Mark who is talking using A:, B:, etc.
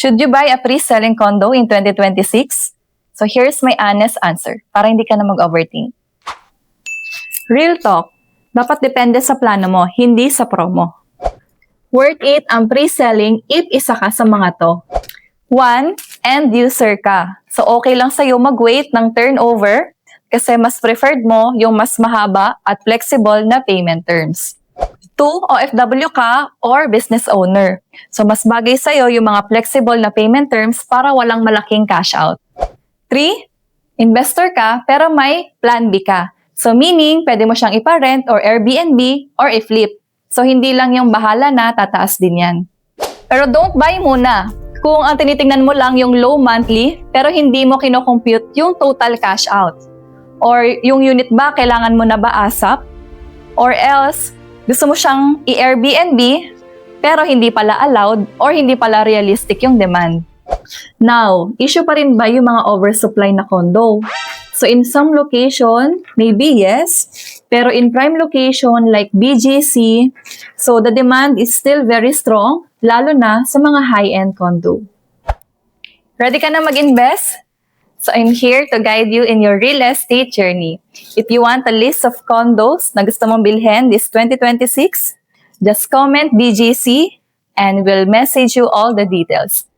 A: Should you buy a pre-selling condo in 2026? So here's my honest answer para hindi ka na mag-overthink. Real talk, dapat depende sa plano mo, hindi sa promo. Worth it ang pre-selling if isa ka sa mga to. 1. End user ka. So okay lang sa'yo mag-wait ng turnover kasi mas preferred mo yung mas mahaba at flexible na payment terms. 2. OFW ka or business owner. So mas bagay sa'yo yung mga flexible na payment terms para walang malaking cash out. 3. Investor ka pero may plan B ka. So meaning, pwede mo siyang ipa-rent or Airbnb or i-flip. So hindi lang yung bahala na, tataas din yan. Pero don't buy muna. Kung ang tinitingnan mo lang yung low monthly pero hindi mo kino-compute yung total cash out. Or yung unit ba, kailangan mo na ba ASAP? Or else, gusto mo siyang i-Airbnb pero hindi pala allowed or hindi pala realistic yung demand. Now, issue pa rin ba yung mga oversupply na condo? So in some location, maybe yes, pero in prime location like BGC, so the demand is still very strong, lalo na sa mga high-end condo. Ready ka na mag-invest? So I'm here to guide you in your real estate journey. If you want a list of condos na gusto mong bilhin this 2026, just comment BGC and we'll message you all the details.